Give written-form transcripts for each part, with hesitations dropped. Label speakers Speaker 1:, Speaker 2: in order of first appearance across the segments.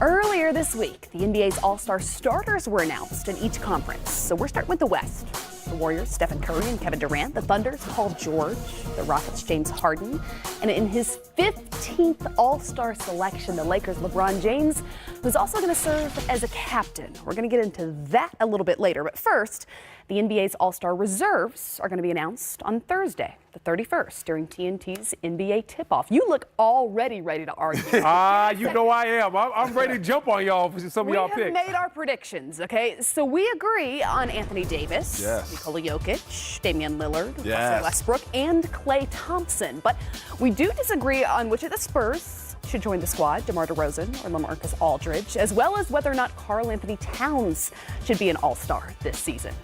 Speaker 1: Earlier this week, the NBA's All-Star starters were announced in each conference. So we're starting with the West. The Warriors, Stephen Curry and Kevin Durant. The Thunder's Paul George. The Rockets, James Harden. And in his 15th All-Star selection, the Lakers' LeBron James, who's also going to serve as a captain. We're going to get into that a little bit later. But first, the NBA's All-Star reserves are going to be announced on Thursday, the 31st, during TNT's NBA tip-off. You look already ready to argue.
Speaker 2: You know I am. I'm ready to jump on y'all for some of y'all picks.
Speaker 1: We have made our predictions, okay? So we agree on Anthony Davis, Nikola Jokic, Damian Lillard, Russell Westbrook, and Klay Thompson. But we do disagree on which of the Spurs should join the squad, DeMar DeRozan or LaMarcus Aldridge, as well as whether or not Karl Anthony Towns should be an All-Star this season.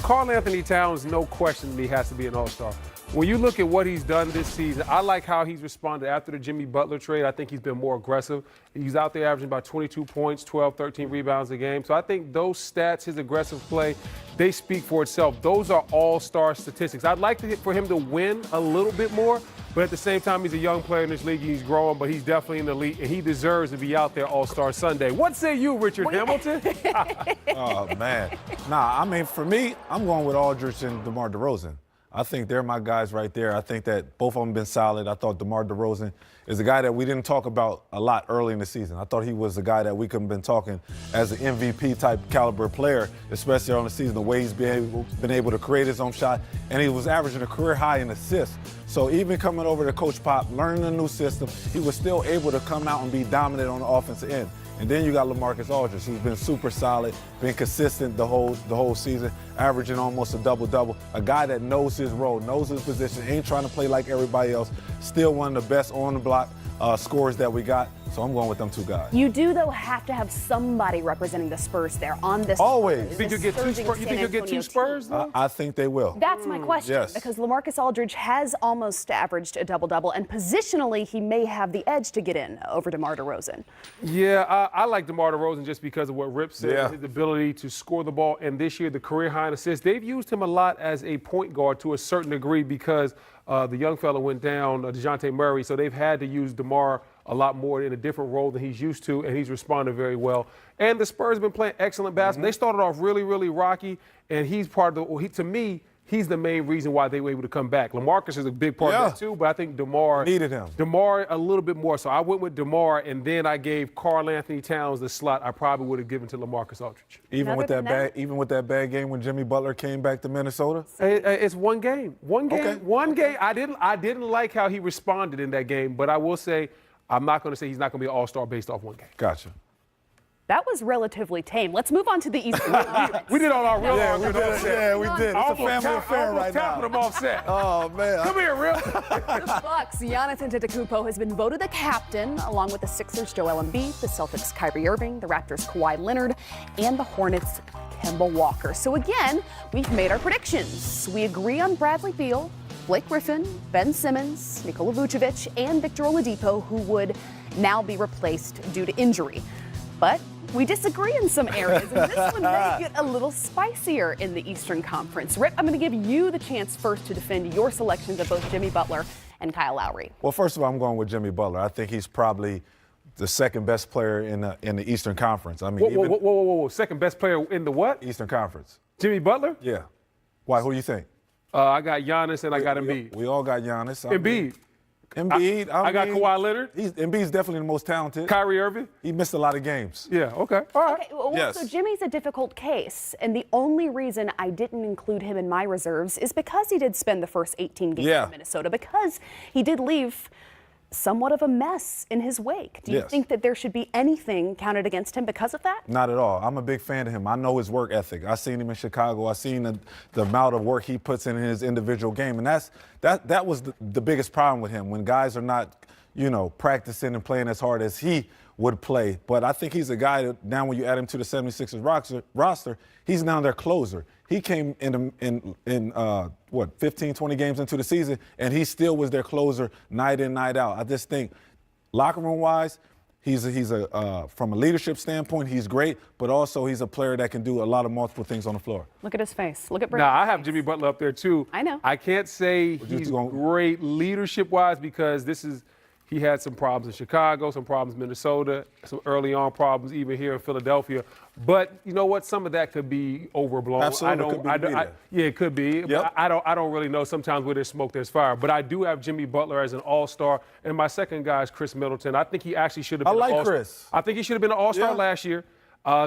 Speaker 2: Karl Anthony Towns, no question, he has to be an All-Star. When you look at what he's done this season, I like how he's responded after the Jimmy Butler trade. I think he's been more aggressive. He's out there averaging about 22 points, 12, 13 rebounds a game. So I think those stats, his aggressive play, they speak for itself. Those are all-star statistics. I'd like for him to win a little bit more, but at the same time, he's a young player in this league. He's growing, but he's definitely in the league, and he deserves to be out there All-Star Sunday. What say you, Richard Hamilton?
Speaker 3: Oh, man. I mean, for me, I'm going with Aldridge and DeMar DeRozan. I think they're my guys right there. I think that both of them have been solid. I thought DeMar DeRozan is a guy that we didn't talk about a lot early in the season. I thought he was a guy that we could have been talking as an MVP-type caliber player, especially on the season, the way he's been able to create his own shot, and he was averaging a career high in assists. So even coming over to Coach Pop, learning a new system, he was still able to come out and be dominant on the offensive end. And then you got LaMarcus Aldridge, who's been super solid, been consistent the whole season, averaging almost a double-double. A guy that knows his role, knows his position, ain't trying to play like everybody else. Still one of the best on-the-block scorers that we got. So I'm going with them two guys.
Speaker 1: You do, though, have to have somebody representing the Spurs there on this.
Speaker 3: Always.
Speaker 2: You think you'll get two Spurs, though?
Speaker 3: I think they will.
Speaker 1: That's my question.
Speaker 3: Yes.
Speaker 1: Because LaMarcus Aldridge has almost averaged a double-double, and positionally, he may have the edge to get in over DeMar DeRozan.
Speaker 2: Yeah, I like DeMar DeRozan just because of what Rip said, his ability to score the ball. And this year, the career high in assists. They've used him a lot as a point guard to a certain degree because the young fella went down, DeJounte Murray, so they've had to use DeMar a lot more in a different role than he's used to, and he's responded very well. And the Spurs have been playing excellent basketball. They started off really, really rocky, and he's part of to me, he's the main reason why they were able to come back. LaMarcus is a big part of that too, but I think DeMar
Speaker 3: needed him.
Speaker 2: DeMar a little bit more. So I went with DeMar, and then I gave Karl Anthony Towns the slot I probably would have given to LaMarcus Aldridge.
Speaker 3: Even with that bad game when Jimmy Butler came back to Minnesota?
Speaker 2: It's one game. One game.
Speaker 3: Okay.
Speaker 2: One game. I didn't like how he responded in that game, but I will say I'm not going to say he's not going to be an all-star based off one game.
Speaker 3: Gotcha.
Speaker 1: That was relatively tame. Let's move on to the Eastern Conference.
Speaker 2: We did all our real
Speaker 3: we did. It's a family affair right now.
Speaker 2: Tapping them offset.
Speaker 3: Oh, man.
Speaker 2: Come here, Real.
Speaker 1: The Bucks, Giannis Antetokounmpo has been voted the captain, along with the Sixers' Joel Embiid, the Celtics' Kyrie Irving, the Raptors' Kawhi Leonard, and the Hornets' Kemba Walker. So again, we've made our predictions. We agree on Bradley Beal, Blake Griffin, Ben Simmons, Nikola Vucevic, and Victor Oladipo, who would now be replaced due to injury. But we disagree in some areas, and this one may get a little spicier in the Eastern Conference. Rip, I'm going to give you the chance first to defend your selections of both Jimmy Butler and Kyle Lowry.
Speaker 3: Well, first of all, I'm going with Jimmy Butler. I think he's probably the second best player in the Eastern Conference. I mean,
Speaker 2: whoa. Second best player in the what?
Speaker 3: Eastern Conference.
Speaker 2: Jimmy Butler?
Speaker 3: Yeah. Why? Who do you think?
Speaker 2: I got Giannis and I got Embiid.
Speaker 3: We all got Giannis.
Speaker 2: Embiid.
Speaker 3: I
Speaker 2: got Kawhi Leonard.
Speaker 3: Embiid's definitely the most talented.
Speaker 2: Kyrie Irving.
Speaker 3: He missed a lot of games.
Speaker 2: Yeah, okay. All right.
Speaker 1: Okay, well, so Jimmy's a difficult case, and the only reason I didn't include him in my reserves is because he did spend the first 18 games in Minnesota, because he did leave somewhat of a mess in his wake. Do you think that there should be anything counted against him because of that?
Speaker 3: Not at all. I'm a big fan of him. I know his work ethic. I've seen him in Chicago. I've seen the amount of work he puts in his individual game. And that was the biggest problem with him, when guys are not, practicing and playing as hard as he would play. But I think he's a guy that now when you add him to the 76ers roster, he's now their closer. He came in 15, 20 games into the season, and he still was their closer night in, night out. I just think locker room-wise, he's from a leadership standpoint, he's great, but also he's a player that can do a lot of multiple things on the floor.
Speaker 1: Look at his face. Look at Brandon.
Speaker 2: Now, I have Jimmy Butler up there, too.
Speaker 1: I know.
Speaker 2: I can't say he's great leadership-wise because this is He had some problems in Chicago, some problems in Minnesota, some early on problems even here in Philadelphia. But you know what? Some of that could be overblown.
Speaker 3: Absolutely,
Speaker 2: Yeah, it could be.
Speaker 3: Yep.
Speaker 2: But I don't really know. Sometimes where there's smoke, there's fire. But I do have Jimmy Butler as an all-star, and my second guy is Chris Middleton. I think he actually should have been.
Speaker 3: I like Chris.
Speaker 2: I think he should have been an all-star last year.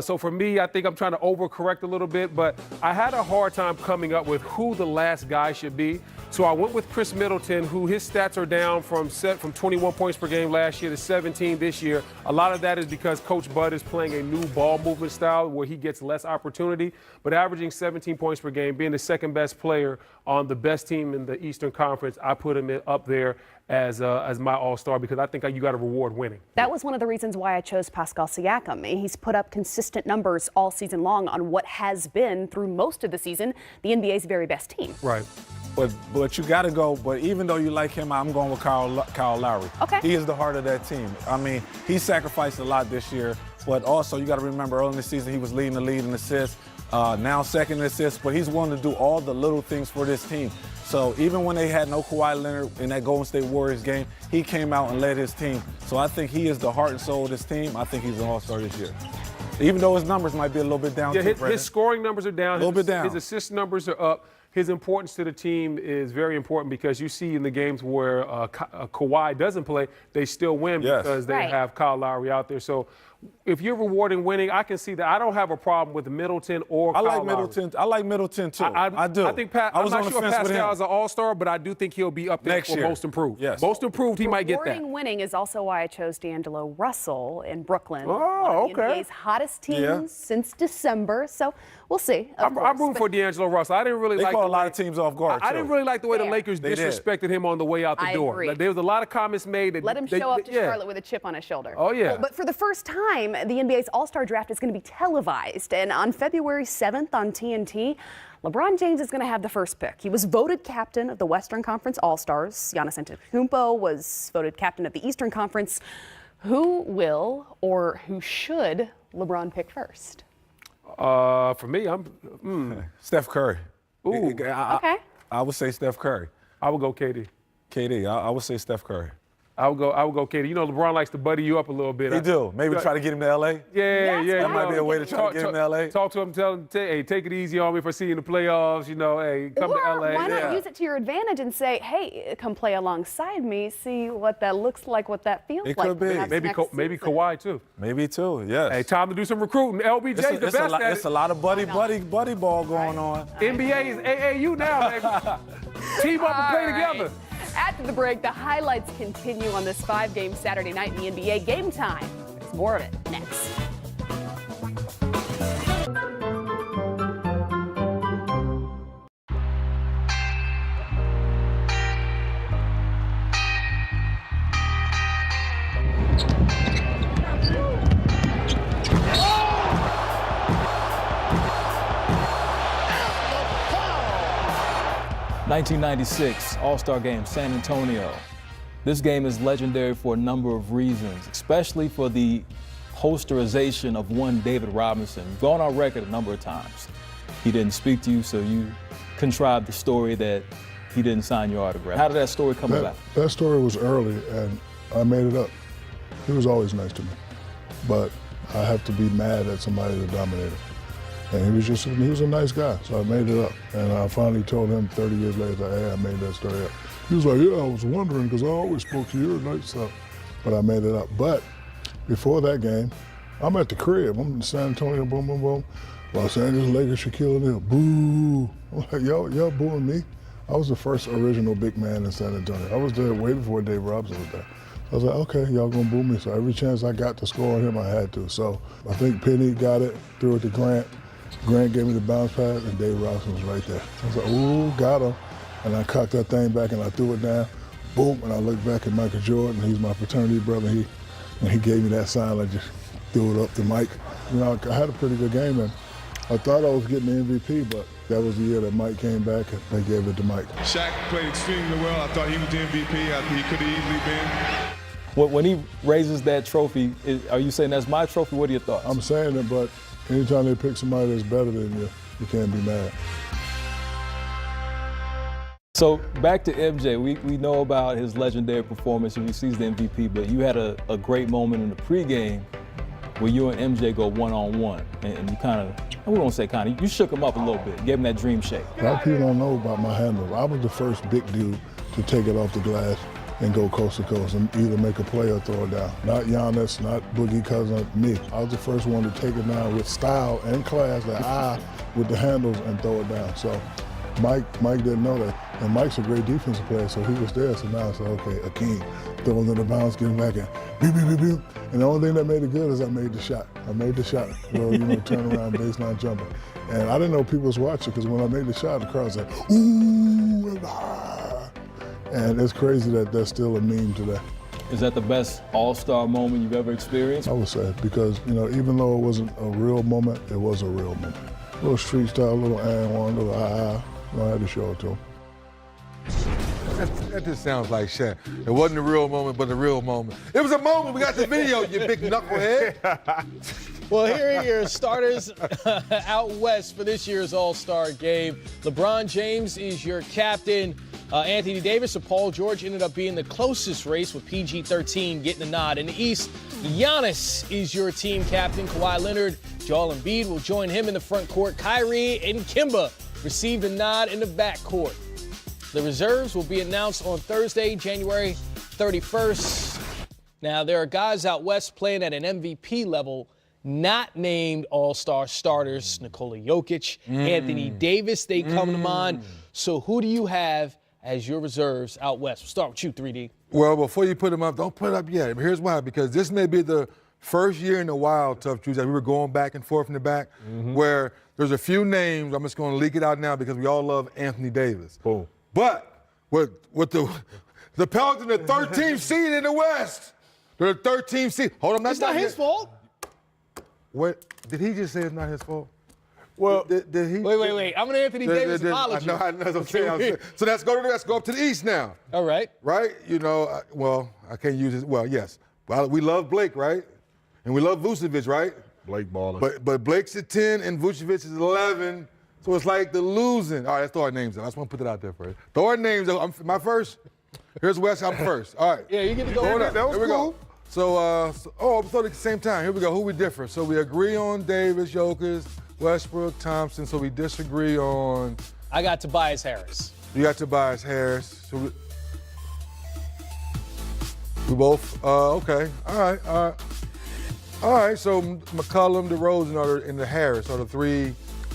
Speaker 2: So for me, I think I'm trying to overcorrect a little bit, but I had a hard time coming up with who the last guy should be. So I went with Chris Middleton, who his stats are down from 21 points per game last year to 17 this year. A lot of that is because Coach Bud is playing a new ball movement style where he gets less opportunity, but averaging 17 points per game, being the second best player on the best team in the Eastern Conference, I put him up there as my all-star because I think you got to reward winning.
Speaker 1: That was one of the reasons why I chose Pascal Siakam. He's put up consistent numbers all season long on what has been, through most of the season, the NBA's very best team.
Speaker 2: Right.
Speaker 3: But you got to go. But even though you like him, I'm going with Kyle Lowry.
Speaker 1: Okay.
Speaker 3: He is the heart of that team. I mean, he sacrificed a lot this year. But also, you got to remember, early in the season, he was leading the league in assists. Now second in assists. But he's willing to do all the little things for this team. So even when they had no Kawhi Leonard in that Golden State Warriors game, he came out and led his team. So I think he is the heart and soul of this team. I think he's an all-star this year. Even though his numbers might be a little bit down.
Speaker 2: Yeah, his scoring numbers are down.
Speaker 3: A little bit down.
Speaker 2: His assist numbers are up. His importance to the team is very important because you see in the games where Kawhi doesn't play, they still win because they have Kyle Lowry out there. So if you're rewarding winning, I can see that. I don't have a problem with Middleton or Kyle Lowry.
Speaker 3: I like Middleton too. I do.
Speaker 2: I think I'm not sure Pascal is an all-star, but I do think he'll be up there
Speaker 3: next
Speaker 2: for
Speaker 3: year.
Speaker 2: Most improved.
Speaker 3: Yes.
Speaker 2: Most improved, he might get that.
Speaker 1: Rewarding winning is also why I chose D'Angelo Russell in Brooklyn.
Speaker 2: Oh,
Speaker 1: one of the NBA's hottest teams since December. So we'll see.
Speaker 2: I'm rooting for D'Angelo Russell. I didn't really like.
Speaker 3: They caught a lot of teams off guard.
Speaker 2: I didn't really like the way the Lakers disrespected him on the way out the door.
Speaker 1: Agree.
Speaker 2: Like, there was a lot of comments made. That
Speaker 1: Let him show up to Charlotte with a chip on his shoulder.
Speaker 2: Oh, yeah.
Speaker 1: Well, but for the first time, the NBA's All-Star Draft is going to be televised. And on February 7th on TNT, LeBron James is going to have the first pick. He was voted captain of the Western Conference All-Stars. Giannis Antetokounmpo was voted captain of the Eastern Conference. Who will or who should LeBron pick first?
Speaker 2: For me,
Speaker 3: Steph Curry.
Speaker 2: Ooh.
Speaker 1: Okay.
Speaker 3: I would say Steph Curry.
Speaker 2: I would go KD.
Speaker 3: I would say Steph Curry.
Speaker 2: I would go KD. You know, LeBron likes to buddy you up a little bit.
Speaker 3: He do. Maybe try to get him to LA.
Speaker 2: Yeah.
Speaker 3: That might be a way to try to get him to LA.
Speaker 2: Talk to him, tell him, hey, take it easy on me if I see you in the playoffs. You know, hey, come to LA.
Speaker 1: Why not use it to your advantage and say, hey, come play alongside me, see what that looks like, what that feels like.
Speaker 3: It could be.
Speaker 2: Maybe Kawhi too.
Speaker 3: Maybe too. Yes.
Speaker 2: Hey, time to do some recruiting. LBJ's the best at it.
Speaker 3: It's a lot of buddy ball going on.
Speaker 2: NBA is AAU now, baby. Team up and play together.
Speaker 1: After the break, the highlights continue on this 5-game Saturday night in the NBA. Game time. There's more of it next.
Speaker 4: '96 All-Star Game, San Antonio. This game is legendary for a number of reasons, especially for the holsterization of one David Robinson. You've gone on record a number of times. He didn't speak to you, so you contrived the story that he didn't sign your autograph. How did that story come about?
Speaker 5: That story was early, and I made it up. He was always nice to me, but I have to be mad at somebody that dominated. And he was a nice guy, so I made it up. And I finally told him 30 years later, hey, I made that story up. He was like, yeah, I was wondering, because I always spoke to you at night stuff. But I made it up. But before that game, I'm at the crib. I'm in San Antonio, boom, boom, boom. Los Angeles Lakers, Shaquille O'Neal, boo. I'm like, y'all booing me? I was the first original big man in San Antonio. I was there way before Dave Robinson was there. I was like, okay, y'all gonna boo me. So every chance I got to score on him, I had to. So I think Penny got it, threw it to Grant. Grant gave me the bounce pass, and Dave Robinson was right there. I was like, ooh, got him. And I cocked that thing back, and I threw it down. Boom, and I looked back at Michael Jordan. He's my fraternity brother. When he gave me that sign, I just threw it up to Mike. You know, I had a pretty good game, and I thought I was getting the MVP, but that was the year that Mike came back, and they gave it to Mike.
Speaker 6: Shaq played extremely well. I thought he was the MVP. He could have easily been.
Speaker 4: When he raises that trophy, are you saying that's my trophy? What are your thoughts?
Speaker 5: I'm saying it, but anytime they pick somebody that's better than you, you can't be mad.
Speaker 4: So back to MJ, we know about his legendary performance and he sees the MVP, but you had a great moment in the pregame where you and MJ go one-on-one, and you kind of, we won't say kind of, you shook him up a little bit, gave him that dream shake.
Speaker 5: A lot of people don't know about my handle. I was the first big dude to take it off the glass and go coast to coast and either make a play or throw it down. Not Giannis, not Boogie Cousins, me. I was the first one to take it down with style and class, that eye with the handles and throw it down. So Mike didn't know that. And Mike's a great defensive player, so he was there. So now it's like, okay, Akeem, throwing in the bounce, getting back in, beep, beep, beep, beep. And the only thing that made it good is I made the shot. Well, turn around, baseline jumper. And I didn't know people was watching because when I made the shot, the crowd was like, ooh, and ah. And it's crazy that that's still a meme today.
Speaker 4: Is that the best all-star moment you've ever experienced?
Speaker 5: I would say, because, even though it wasn't a real moment, it was a real moment. A little street style, a little and one, a little I had to show it to him.
Speaker 7: That just sounds like Shaq. It wasn't a real moment, but a real moment. It was a moment. We got the video, you big knucklehead.
Speaker 8: Well, here are your starters out west for this year's All-Star game. LeBron James is your captain. Anthony Davis or Paul George ended up being the closest race with PG-13 getting the nod. In the East, Giannis is your team captain. Kawhi Leonard, Joel Embiid will join him in the front court. Kyrie and Kemba received a nod in the backcourt. The reserves will be announced on Thursday, January 31st. Now, there are guys out west playing at an MVP level, not named All-Star starters. Nikola Jokic, Anthony Davis, they come to mind. So who do you have as your reserves out west? We'll start with you, 3D.
Speaker 7: Well, before you put them up, don't put it up yet. Here's why, because this may be the first year in a while, Tough Truth, that we were going back and forth in the back, where there's a few names. I'm just going to leak it out now because we all love Anthony Davis.
Speaker 2: Boom.
Speaker 7: But with the Pelicans, the 13th seed in the West, they're the 13th seed. Hold on,
Speaker 8: It's not his fault.
Speaker 7: What did he just say? It's not his fault.
Speaker 2: Well,
Speaker 7: did he?
Speaker 8: Wait. I'm an Anthony Davis apology.
Speaker 7: I know, that's what I'm saying. So let's go up to the East now.
Speaker 8: All right.
Speaker 7: Right? I can't use it. Well, yes. Well, we love Blake, right? And we love Vucevic, right?
Speaker 2: Blake balling.
Speaker 7: But Blake's at 10 and Vucevic is 11. So it's like the losing. All right, let's throw our names out. I just want to put that out there first. Throw our names out. I'm my first. Here's West. I'm first. All right.
Speaker 8: Yeah, you get to go.
Speaker 7: That was cool. So, at the same time. Here we go. Who we differ? So we agree on Davis, Jokic, Westbrook, Thompson. So we disagree on.
Speaker 8: I got Tobias Harris.
Speaker 7: You got Tobias Harris. So we both. Okay. All right. So McCollum, DeRozan, and the Harris are the three.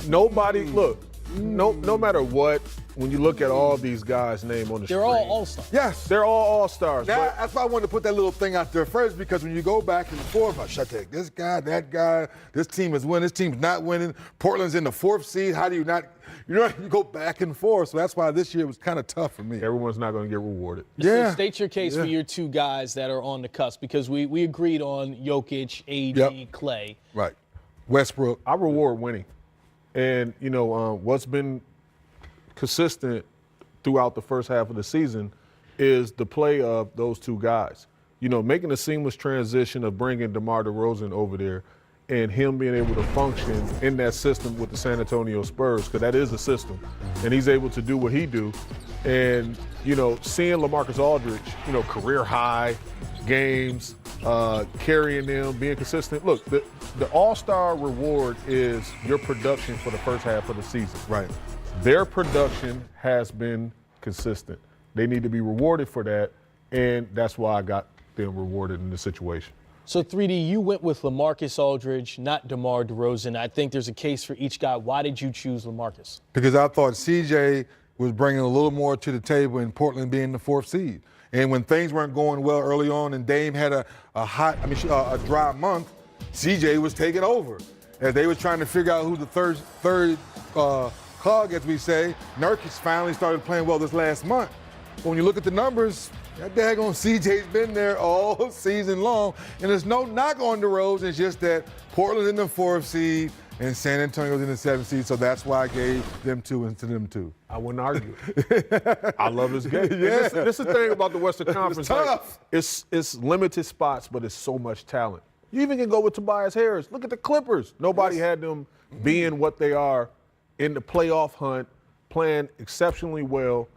Speaker 2: Nobody, look, no matter what, when you look at all these guys' name on the screen.
Speaker 8: They're all All-Stars.
Speaker 7: Yes.
Speaker 2: They're all All-Stars.
Speaker 7: That's why I wanted to put that little thing out there first, because when you go back and forth, this guy, that guy, this team is winning, this team's not winning, Portland's in the 4th seed, how do you not, you go back and forth. So that's why this year was kind of tough for me.
Speaker 2: Everyone's not going to get rewarded.
Speaker 7: Yeah.
Speaker 8: So state your case for your two guys that are on the cusp, because we agreed on Jokic, AD, Clay.
Speaker 7: Right. Westbrook.
Speaker 2: I reward winning. And, what's been consistent throughout the first half of the season is the play of those two guys. Making a seamless transition of bringing DeMar DeRozan over there and him being able to function in that system with the San Antonio Spurs, because that is a system. And he's able to do what he do. And, seeing LaMarcus Aldridge, career high games, carrying them, being consistent. Look, the All-Star reward is your production for the first half of the season.
Speaker 7: Right.
Speaker 2: Their production has been consistent. They need to be rewarded for that, and that's why I got them rewarded in this situation.
Speaker 8: So 3D, you went with LaMarcus Aldridge, not DeMar DeRozan. I think there's a case for each guy. Why did you choose LaMarcus?
Speaker 7: Because I thought CJ was bringing a little more to the table in Portland being the 4th seed. And when things weren't going well early on and Dame had a dry month, CJ was taking over. As they was trying to figure out who the third cog, as we say, Nurkic finally started playing well this last month. But when you look at the numbers, that daggone CJ's been there all season long. And there's no knock on the roads. It's just that Portland's in the 4th seed and San Antonio's in the 7th seed. So that's why I gave them 2 and to them 2.
Speaker 2: I wouldn't argue. I love this game.
Speaker 7: Yeah.
Speaker 2: This is the thing about the Western Conference.
Speaker 7: It's tough.
Speaker 2: It's limited spots, but it's so much talent. You even can go with Tobias Harris. Look at the Clippers. Nobody had them being what they are in the playoff hunt, playing exceptionally well.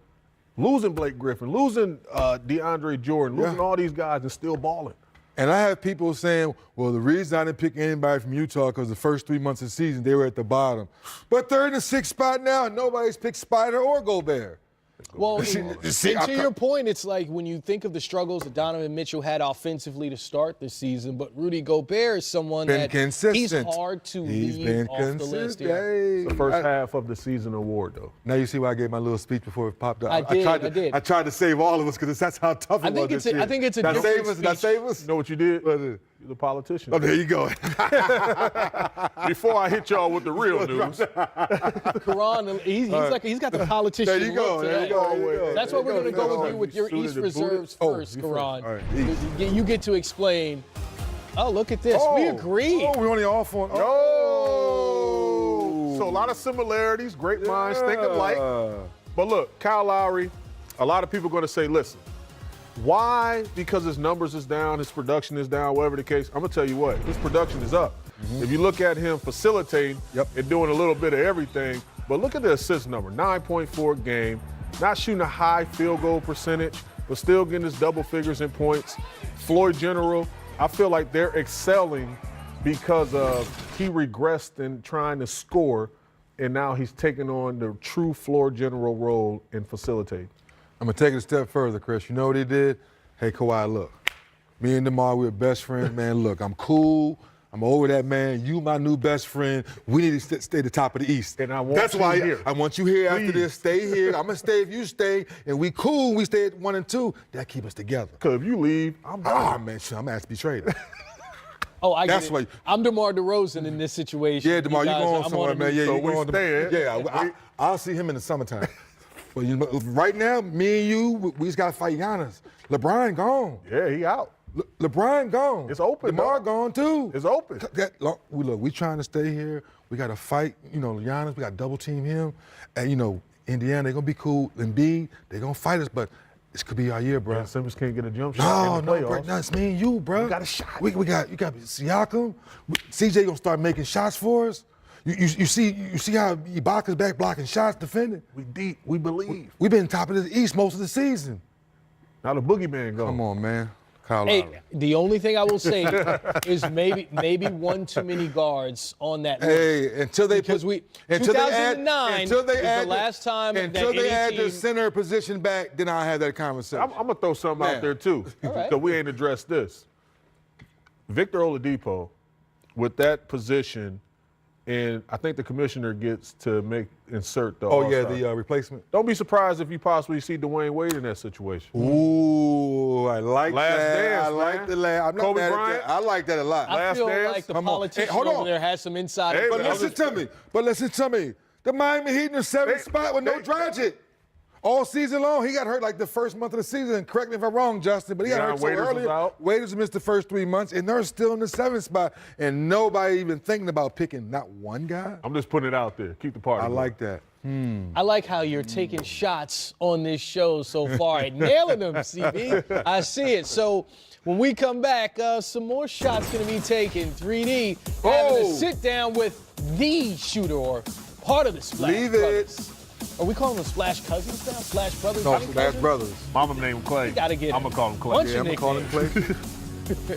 Speaker 9: losing Blake Griffin, losing DeAndre Jordan, losing all these guys and still balling.
Speaker 7: And I have people saying, well, the reason I didn't pick anybody from Utah because the first 3 months of the season, they were at the bottom. But they're in the 6th spot now, and nobody's picked Spider or Gobert.
Speaker 8: Well, and to your point, it's like when you think of the struggles that Donovan Mitchell had offensively to start this season, but Rudy Gobert is someone that he's hard to leave off the list. Yeah.
Speaker 9: It's the first half of the season award, though.
Speaker 7: Now you see why I gave my little speech before it popped up.
Speaker 8: I did.
Speaker 7: I tried to save all of us because that's how tough it was this year.
Speaker 8: I think it's a
Speaker 7: Did I
Speaker 8: different
Speaker 7: save us?
Speaker 8: speech.
Speaker 7: Did I save us?
Speaker 9: You know what you did?
Speaker 7: What is it?
Speaker 9: You're the politician.
Speaker 7: Oh, there you go.
Speaker 9: Before I hit y'all with the real news.
Speaker 8: Karan, he's got the politician
Speaker 7: There you go.
Speaker 8: look
Speaker 7: There
Speaker 8: today.
Speaker 7: you go. There you go.
Speaker 8: That's why we're going to go with you with your
Speaker 9: Suited
Speaker 8: East
Speaker 9: and
Speaker 8: reserves
Speaker 7: booted.
Speaker 8: first,
Speaker 7: you
Speaker 8: Karan.
Speaker 7: first. All right, East.
Speaker 8: You get to explain. Oh, look at this. We agree.
Speaker 7: Oh, we're only off on.
Speaker 9: Oh! So a lot of similarities, great minds think alike. But look, Kyle Lowry, a lot of people are going to say, listen, why? Because his numbers is down, his production is down, whatever the case. I'm going to tell you what, his production is up. If you look at him facilitating and doing a little bit of everything, but look at the assist number, 9.4 a game, not shooting a high field goal percentage, but still getting his double figures in points. Floor general, I feel like they're excelling because of he regressed in trying to score, and now he's taking on the true floor general role in facilitating.
Speaker 7: I'm going to take it a step further, Chris. You know what he did? Hey, Kawhi, look. Me and DeMar, we're best friends, man. Look, I'm cool. I'm over that, man. You my new best friend. We need to stay at the top of the East.
Speaker 9: And I want
Speaker 7: That's
Speaker 9: you
Speaker 7: why
Speaker 9: here.
Speaker 7: I want you here after
Speaker 9: Please.
Speaker 7: this. Stay here. I'm going to stay if you stay. And we cool. We stay at 1 and 2. That keep us together.
Speaker 9: Because if you leave, I'm
Speaker 7: Ah,
Speaker 9: done.
Speaker 7: man, shit, I'm going to have to be traded.
Speaker 8: Oh, I
Speaker 7: That's
Speaker 8: get
Speaker 7: why-
Speaker 8: it. I'm DeMar DeRozan in this situation.
Speaker 7: Yeah, DeMar, you
Speaker 8: guys
Speaker 7: going
Speaker 8: I'm
Speaker 7: somewhere,
Speaker 8: on a
Speaker 7: man.
Speaker 8: new-
Speaker 7: Yeah,
Speaker 9: So
Speaker 7: you
Speaker 9: we
Speaker 7: going
Speaker 9: staying.
Speaker 7: Yeah, I'll see him in the summertime. But you know, right now, me and you, we just got to fight Giannis. LeBron gone.
Speaker 9: Yeah, he out.
Speaker 7: LeBron gone.
Speaker 9: It's open,
Speaker 7: DeMar
Speaker 9: dog.
Speaker 7: gone too.
Speaker 9: It's open.
Speaker 7: Look, we trying to stay here. We got to fight. You know, Giannis. We got to double team him. And you know, Indiana, they're gonna be cool. Embiid, they're gonna fight us. But this could be our year, bro.
Speaker 9: Ben Simmons can't get a jump shot in the
Speaker 7: No,
Speaker 9: playoffs.
Speaker 7: bro. No, it's me and you, bro.
Speaker 9: We got a shot.
Speaker 7: You got Siakam. CJ gonna start making shots for us. You see how Ibaka's back blocking shots, defending.
Speaker 9: We deep. We believe.
Speaker 7: We've been top of the East most of the season.
Speaker 9: Now the boogeyman goes.
Speaker 7: Come on, man. Kyle
Speaker 8: Hey,
Speaker 7: Lowry.
Speaker 8: the only thing I will say is maybe one too many guards on that list.
Speaker 7: Hey, until they
Speaker 8: Because
Speaker 7: put,
Speaker 8: 2009
Speaker 7: until they
Speaker 8: is
Speaker 7: add
Speaker 8: the last time that
Speaker 7: until they
Speaker 8: any
Speaker 7: add the
Speaker 8: team-
Speaker 7: center position back, then I'll have that conversation.
Speaker 9: I'm going to throw something
Speaker 7: Man.
Speaker 9: out there, too,
Speaker 8: right.
Speaker 9: because we ain't addressed this. Victor Oladipo, with that position, and I think the commissioner gets to insert the All-Star.
Speaker 7: the replacement.
Speaker 9: Don't be surprised if you possibly see Dwayne Wade in that situation.
Speaker 7: Ooh, I like
Speaker 9: Last
Speaker 7: that.
Speaker 9: dance,
Speaker 7: I like
Speaker 9: man.
Speaker 7: the last. I'm not
Speaker 9: Kobe
Speaker 7: mad at
Speaker 9: Bryant.
Speaker 7: that. I like that a lot.
Speaker 8: I
Speaker 9: Last
Speaker 8: feel
Speaker 9: dance?
Speaker 8: like the
Speaker 7: Come on.
Speaker 8: politician
Speaker 7: Hey, hold
Speaker 8: over
Speaker 7: on.
Speaker 8: there has some inside
Speaker 9: Hey,
Speaker 7: But
Speaker 8: information.
Speaker 7: listen to me. The Miami Heat in the 7th spot with no Dragic. All season long, he got hurt like the first month of the season. And correct me if I'm wrong, Justin, but he got
Speaker 9: Deion
Speaker 7: hurt so
Speaker 9: Waiters was
Speaker 7: early.
Speaker 9: out.
Speaker 7: Waiters missed the first 3 months, and they're still in the 7th spot. And nobody even thinking about picking not one guy.
Speaker 9: I'm just putting it out there. Keep the party
Speaker 7: I
Speaker 9: going.
Speaker 7: like that.
Speaker 8: I like how you're taking shots on this show so far and nailing them, CB. I see it. So when we come back, some more shots going to be taken. 3D having a sit down with the shooter or part of the Splash
Speaker 7: Leave it.
Speaker 8: Brothers. Are we calling them Splash Cousins now? Splash Brothers?
Speaker 7: No,
Speaker 8: Honey
Speaker 7: Splash
Speaker 8: Cousins?
Speaker 7: Brothers.
Speaker 9: Mama named Clay.
Speaker 8: You gotta get
Speaker 9: I'm
Speaker 8: him.
Speaker 9: going to call him Clay.
Speaker 8: Bunch
Speaker 7: Yeah,
Speaker 8: of
Speaker 7: I'm gonna call him
Speaker 8: nicknames.
Speaker 7: Clay.